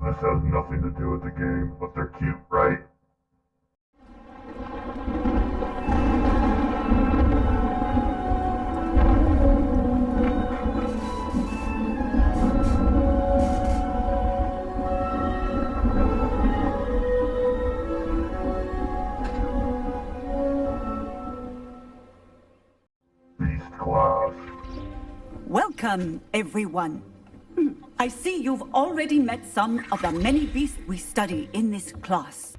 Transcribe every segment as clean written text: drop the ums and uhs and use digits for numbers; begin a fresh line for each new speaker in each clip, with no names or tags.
This has nothing to do with the game, but they're cute, right? Beast class.
Welcome, everyone. I see you've already met some of the many beasts we study in this class.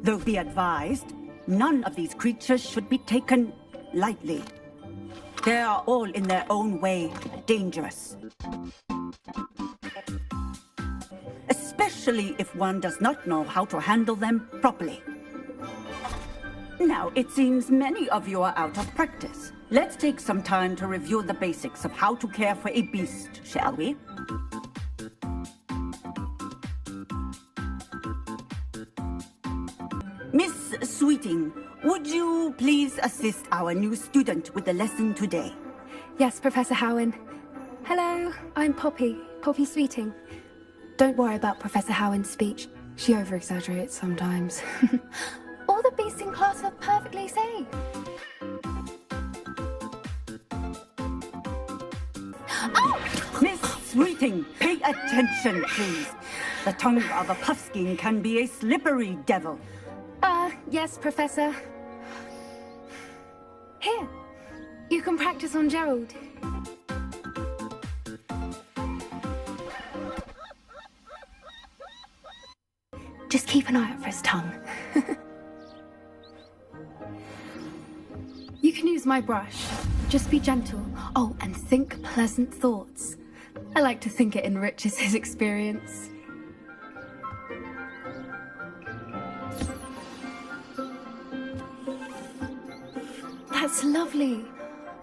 Though be advised, none of these creatures should be taken lightly. They are all in their own way dangerous. Especially if one does not know how to handle them properly. Now, it seems many of you are out of practice. Let's take some time to review the basics of how to care for a beast, shall we? Miss Sweeting, would you please assist our new student with the lesson today?
Yes, Professor Howen. Hello, I'm Poppy Sweeting. Don't worry about Professor Howen's speech. She over-exaggerates sometimes. All the beasts in class are perfectly safe.
Oh! Miss Sweeting, pay attention, please. The tongue of a puffskein can be a slippery devil.
Yes, Professor. Here, you can practice on Gerald. Just keep an eye out for his tongue. You can use my brush. Just be gentle. Oh, and think pleasant thoughts. I like to think it enriches his experience. That's lovely.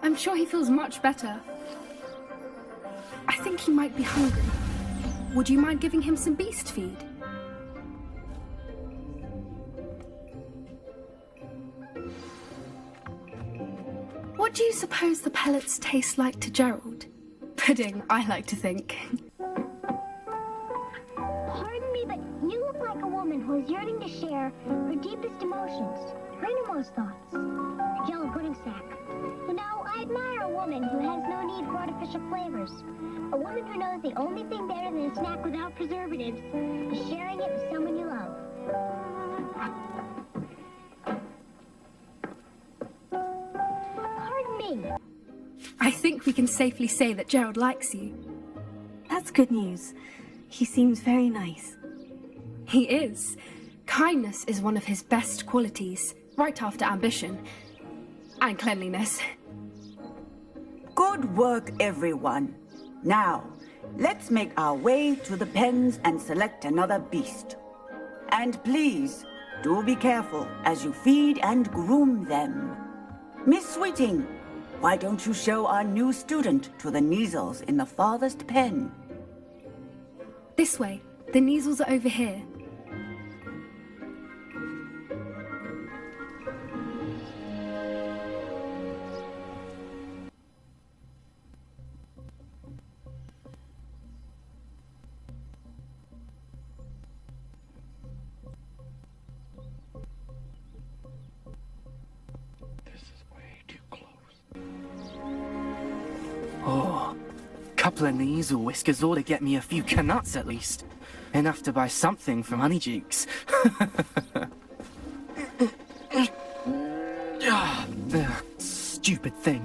I'm sure he feels much better. I think he might be hungry. Would you mind giving him some beast feed? What do you suppose the pellets taste like to Gerald? Pudding, I like to think.
Pardon me, but you look like a woman who is yearning to share her deepest emotions, her innermost thoughts. A yellow pudding sack. You know, I admire a woman who has no need for artificial flavors. A woman who knows the only thing better than a snack without preservatives is sharing it with someone you love. Pardon me.
I think we can safely say that Gerald likes you.
That's good news. He seems very nice.
He is. Kindness is one of his best qualities, right after ambition. And cleanliness.
Good work, everyone. Now, let's make our way to the pens and select another beast. And please, do be careful as you feed and groom them. Miss Sweeting, why don't you show our new student to the Neasels in the farthest pen?
This way. The Neasels are over here.
Oh, couple of Neasel whiskers ought to get me a few canuts at least. Enough to buy something from Honeydukes. Stupid thing.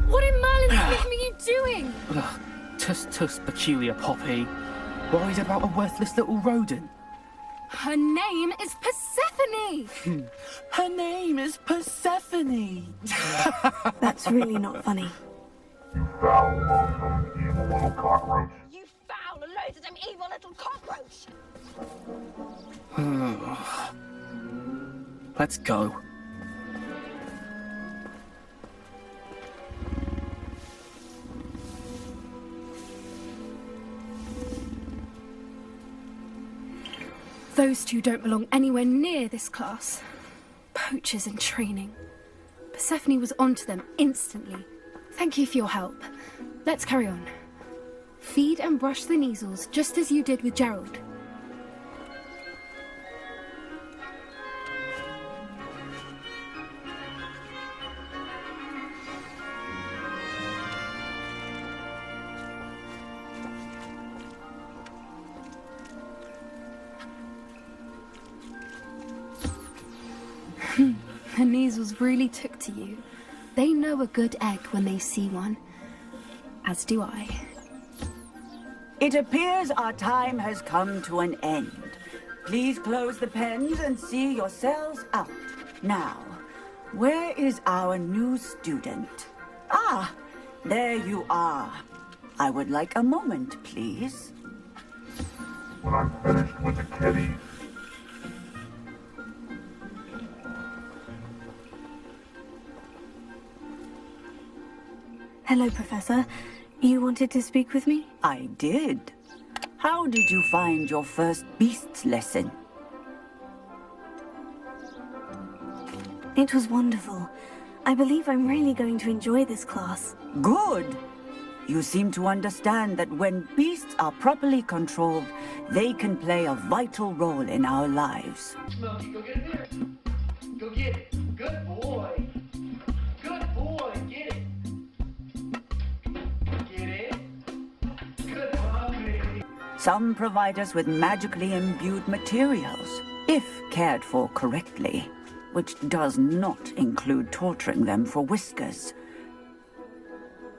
What in Merlin's name are you doing?
Tuss, peculiar Poppy. Worried about a worthless little rodent.
Her name is Persephone!
Her name is Persephone!
That's really not funny.
You foul, loathsome, evil little cockroach.
You foul, loathsome, evil little cockroach!
Let's go.
Those two don't belong anywhere near this class. Poachers in training. Persephone was onto them instantly. Thank you for your help. Let's carry on. Feed and brush the Neasels just as you did with Gerald. The Neasels really took to you. They know a good egg when they see one. As do I.
It appears our time has come to an end. Please close the pens and see yourselves out. Now, where is our new student? Ah, there you are. I would like a moment, please.
When I'm finished with the kiddies,
Hello, Professor. You wanted to speak with me?
I did. How did you find your first beasts lesson?
It was wonderful. I believe I'm really going to enjoy this class.
Good. You seem to understand that when beasts are properly controlled, they can play a vital role in our lives.
Smokey, go get it there. Go get it. Good boy. Good boy. Get it. Get it. Good puppy.
Some provide us with magically imbued materials, if cared for correctly, which does not include torturing them for whiskers.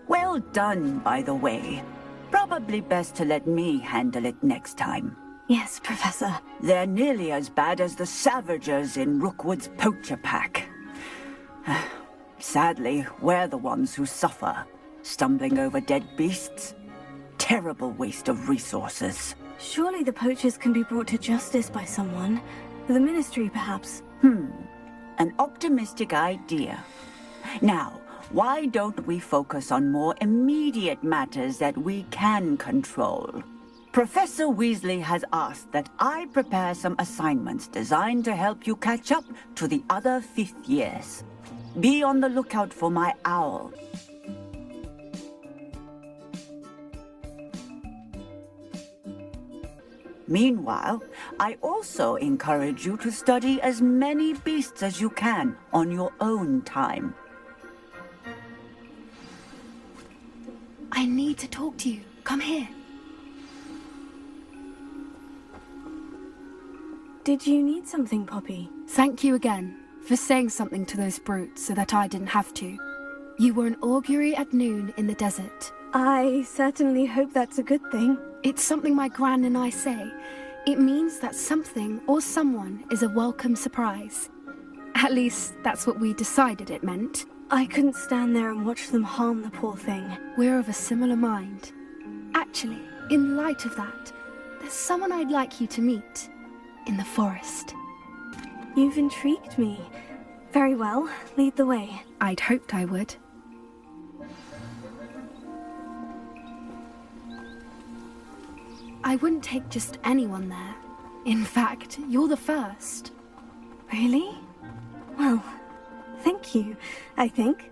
Well done, by the way. Probably best to let me handle it next time.
Yes, Professor.
They're nearly as bad as the Savagers in Rookwood's poacher pack. Sadly, we're the ones who suffer, stumbling over dead beasts. Terrible waste of resources.
Surely the poachers can be brought to justice by someone. The Ministry, perhaps.
An optimistic idea. Now, why don't we focus on more immediate matters that we can control? Professor Weasley has asked that I prepare some assignments designed to help you catch up to the other fifth years. Be on the lookout for my owl. Meanwhile, I also encourage you to study as many beasts as you can on your own time.
I need to talk to you. Come here.
Did you need something, Poppy?
Thank you again for saying something to those brutes so that I didn't have to. You were an augury at noon in the desert.
I certainly hope that's a good thing.
It's something my gran and I say. It means that something or someone is a welcome surprise. At least, that's what we decided it meant.
I couldn't stand there and watch them harm the poor thing.
We're of a similar mind. Actually, in light of that, there's someone I'd like you to meet. In the forest.
You've intrigued me. Very well, lead the way.
I'd hoped I would. I wouldn't take just anyone there. In fact, you're the first.
Really? Well, thank you, I think.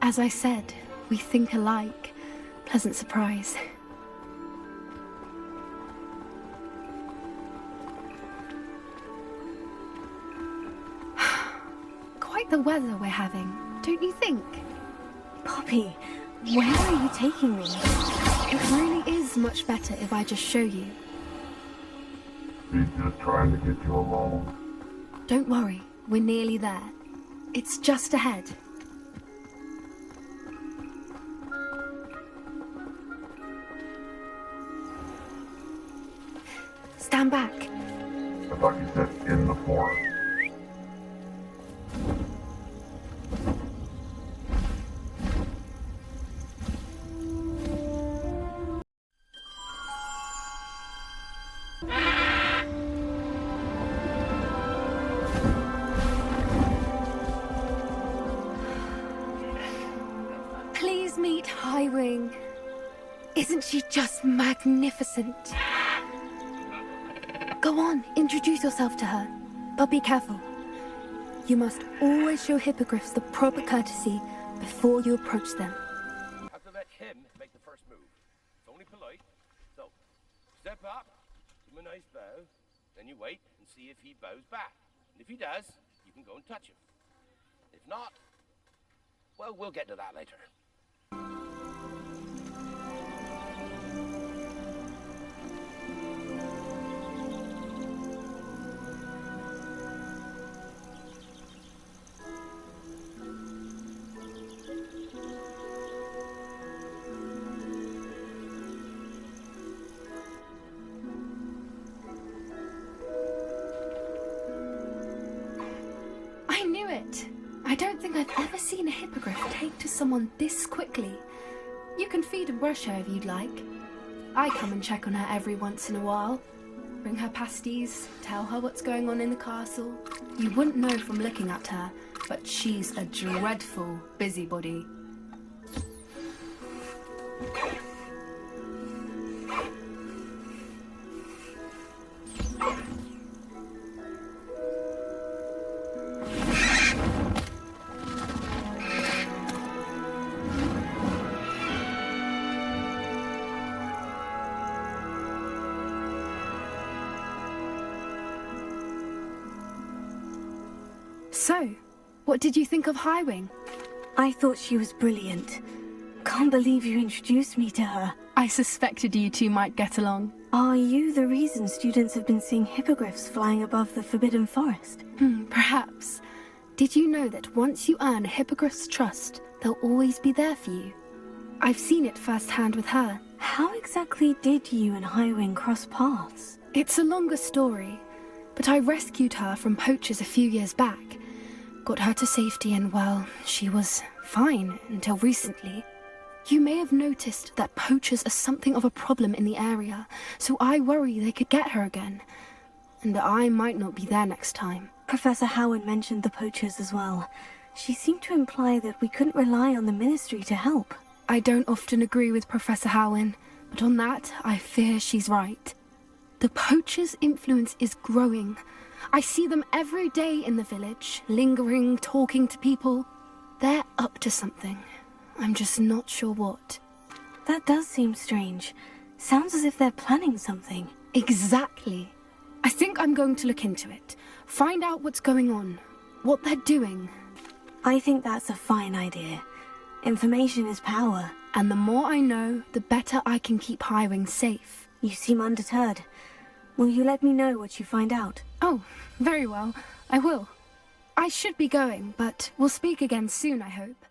As I said, we think alike. Pleasant surprise. Quite the weather we're having, don't you think?
Poppy, where are you taking me?
It really is much better if I just show you.
he's just trying to get you alone.
Don't worry, we're nearly there. It's just ahead. Stand back.
I thought you said in the forest.
Please meet Highwing. Isn't she just magnificent? Go on, introduce yourself to her. But be careful. You must always show hippogriffs the proper courtesy before you approach them.
Have to let him make the first move. It's only polite. So, step up, give him a nice bow, then you wait and see if he bows back. And if he does, you can go and touch him. If not, well, we'll get to that later.
I knew it! I don't think I've ever seen a hippogriff take to someone this quickly. You can feed and brush her if you'd like. I come and check on her every once in a while. Bring her pasties, tell her what's going on in the castle. You wouldn't know from looking at her, but she's a dreadful busybody. So, what did you think of Highwing?
I thought she was brilliant. Can't believe you introduced me to her.
I suspected you two might get along.
Are you the reason students have been seeing hippogriffs flying above the Forbidden Forest?
Perhaps. Did you know that once you earn a hippogriff's trust, they'll always be there for you? I've seen it firsthand with her.
How exactly did you and Highwing cross paths?
It's a longer story, but I rescued her from poachers a few years back. Got her to safety and, well, she was fine until recently. You may have noticed that poachers are something of a problem in the area, so I worry they could get her again. And I might not be there next time.
Professor Howard mentioned the poachers as well. She seemed to imply that we couldn't rely on the Ministry to help.
I don't often agree with Professor Howin, but on that, I fear she's right. The poachers' influence is growing. I see them every day in the village, lingering, talking to people. They're up to something. I'm just not sure what.
That does seem strange. Sounds as if they're planning something.
Exactly. I think I'm going to look into it. Find out what's going on, what they're doing.
I think that's a fine idea. Information is power.
And the more I know, the better I can keep Highwing safe.
You seem undeterred. Will you let me know what you find out?
Oh, very well. I will. I should be going, but we'll speak again soon, I hope.